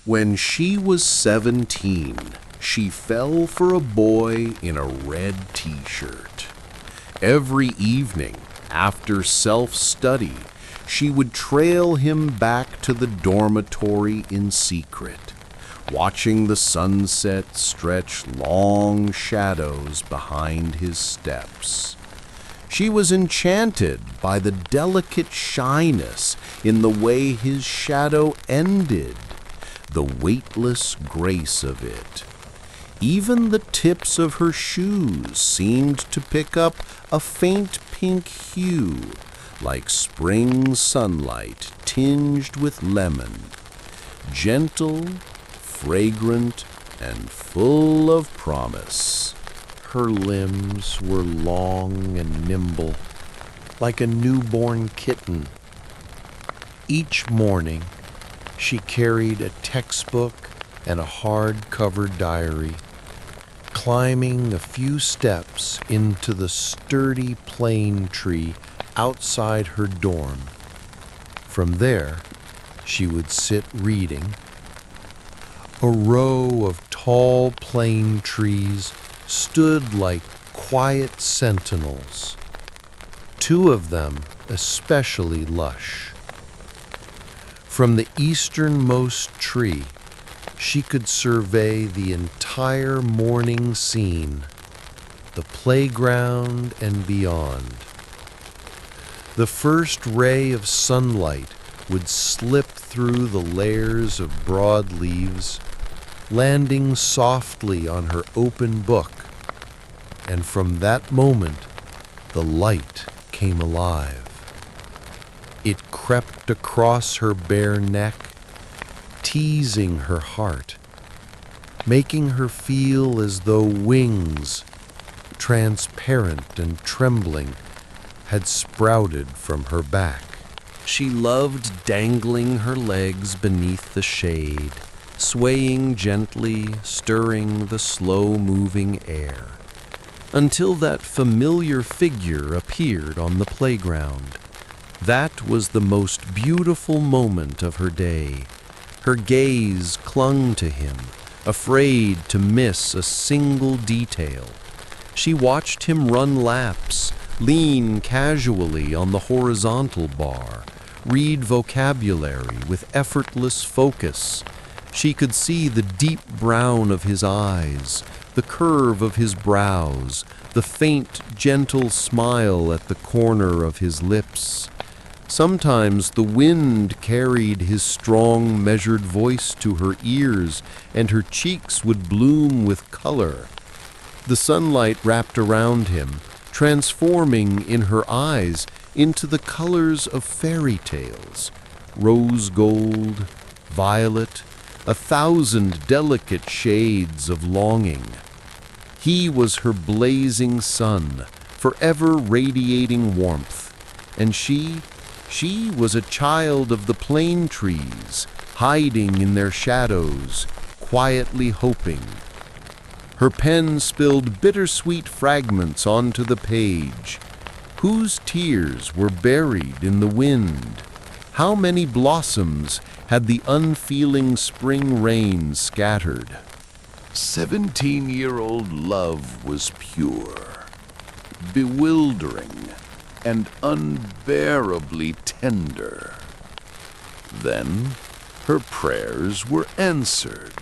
When she was 17, she fell for a boy in a red t-shirt. Every evening, after self-study, she would trail him back to the dormitory in secret, watching the sunset stretch long shadows behind his steps. She was enchanted by the delicate shyness in the way his shadow ended, the weightless grace of it. Even the tips of her shoes seemed to pick up a faint pink hue, like spring sunlight tinged with lemon, gentle, fragrant, and full of promise. Her limbs were long and nimble, like a newborn kitten. Each morning, she carried a textbook and a hard-covered diary, climbing a few steps into the sturdy plane tree outside her dorm. From there, she would sit reading. A row of tall plane trees stood like quiet sentinels, two of them especially lush. From the easternmost tree, she could survey the entire morning scene, the playground and beyond. The first ray of sunlight would slip through the layers of broad leaves, landing softly on her open book, and from that moment, the light came alive. It crept across her bare neck, teasing her heart, making her feel as though wings, transparent and trembling, had sprouted from her back. She loved dangling her legs beneath the shade, swaying gently, stirring the slow-moving air, until that familiar figure appeared on the playground. That was the most beautiful moment of her day. Her gaze clung to him, afraid to miss a single detail. She watched him run laps, lean casually on the horizontal bar, read vocabulary with effortless focus. She could see the deep brown of his eyes, the curve of his brows, the faint, gentle smile at the corner of his lips. Sometimes the wind carried his strong, measured voice to her ears, and her cheeks would bloom with color. The sunlight wrapped around him, transforming in her eyes into the colors of fairy tales, rose gold, violet, 1,000 delicate shades of longing. He was her blazing sun, forever radiating warmth, and she was a child of the plane trees, hiding in their shadows, quietly hoping. Her pen spilled bittersweet fragments onto the page. Whose tears were buried in the wind? How many blossoms had the unfeeling spring rain scattered? 17-year-old love was pure, bewildering, and unbearably tender. Then her prayers were answered.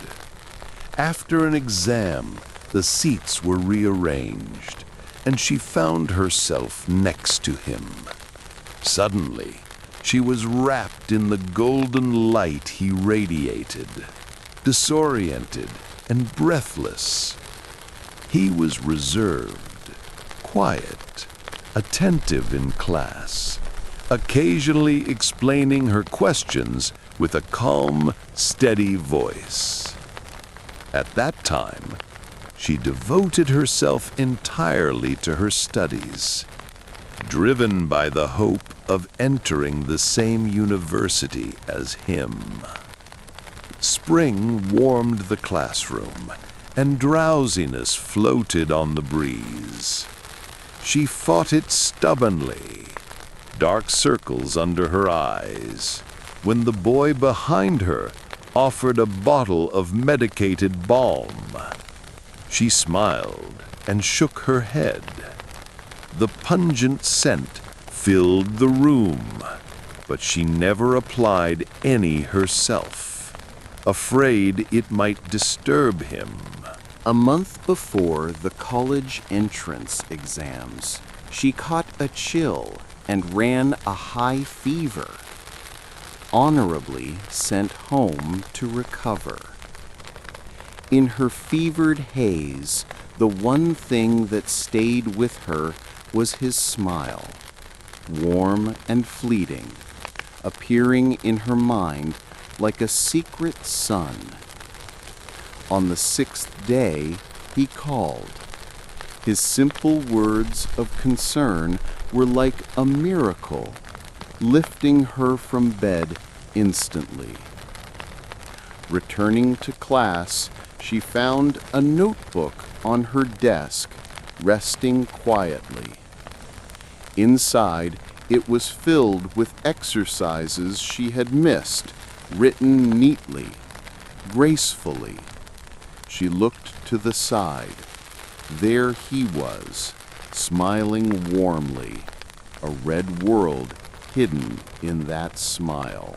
After an exam, the seats were rearranged, and she found herself next to him. Suddenly, she was wrapped in the golden light he radiated, disoriented and breathless. He was reserved, quiet, attentive in class, occasionally explaining her questions with a calm, steady voice. At that time, she devoted herself entirely to her studies, driven by the hope of entering the same university as him. Spring warmed the classroom, and drowsiness floated on the breeze. She fought it stubbornly, dark circles under her eyes, when the boy behind her offered a bottle of medicated balm. She smiled and shook her head. The pungent scent filled the room, but she never applied any herself, afraid it might disturb him. A month before the college entrance exams, she caught a chill and ran a high fever, honorably sent home to recover. In her fevered haze, the one thing that stayed with her was his smile, warm and fleeting, appearing in her mind like a secret sun. On the 6th day, he called. His simple words of concern were like a miracle, lifting her from bed instantly. Returning to class, she found a notebook on her desk, resting quietly. Inside, it was filled with exercises she had missed, written neatly, gracefully. She looked to the side. There he was, smiling warmly, a red world hidden in that smile.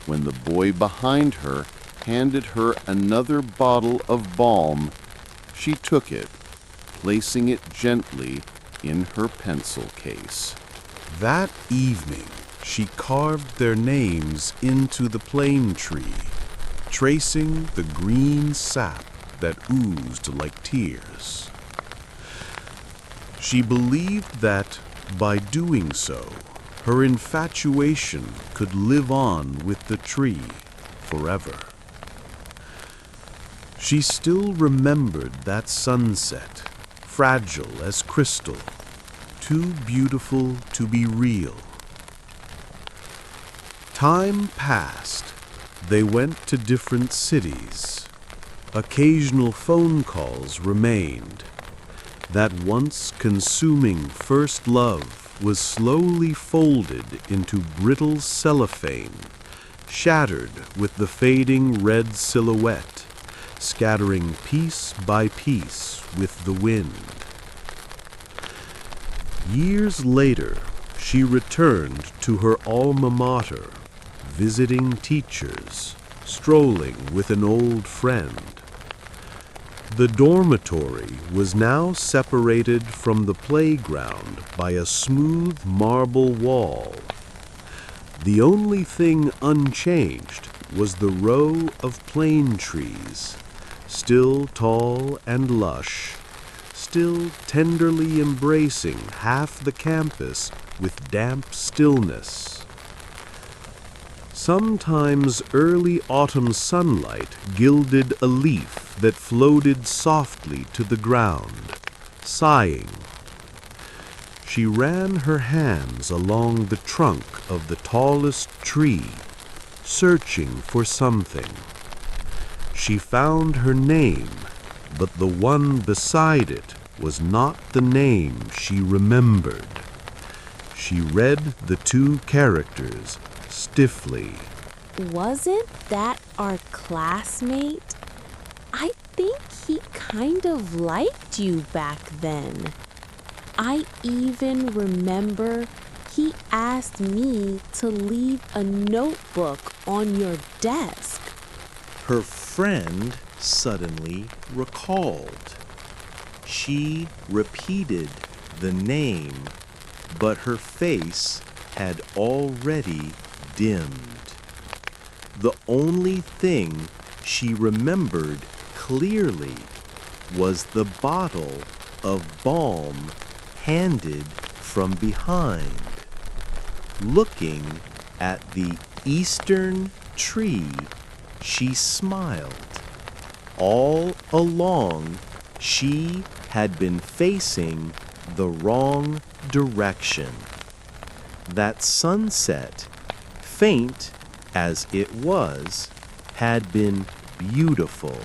When the boy behind her handed her another bottle of balm, she took it, placing it gently in her pencil case. That evening, she carved their names into the plane tree, tracing the green sap that oozed like tears. She believed that by doing so, her infatuation could live on with the tree forever. She still remembered that sunset, fragile as crystal, too beautiful to be real. Time passed. They went to different cities. Occasional phone calls remained. That once consuming first love was slowly folded into brittle cellophane, shattered with the fading red silhouette, scattering piece by piece with the wind. Years later, she returned to her alma mater, visiting teachers, strolling with an old friend. The dormitory was now separated from the playground by a smooth marble wall. The only thing unchanged was the row of plane trees, still tall and lush, still tenderly embracing half the campus with damp stillness. Sometimes early autumn sunlight gilded a leaf that floated softly to the ground, sighing. She ran her hands along the trunk of the tallest tree, searching for something. She found her name, but the one beside it was not the name she remembered. She read the two characters stiffly. Wasn't that our classmate? I think he kind of liked you back then. I even remember he asked me to leave a notebook on your desk. Her friend suddenly recalled. She repeated the name, but her face had already dimmed. The only thing she remembered clearly was the bottle of balm handed from behind. Looking at the eastern tree, she smiled. All along, she had been facing the wrong direction. That sunset, faint as it was, had been beautiful.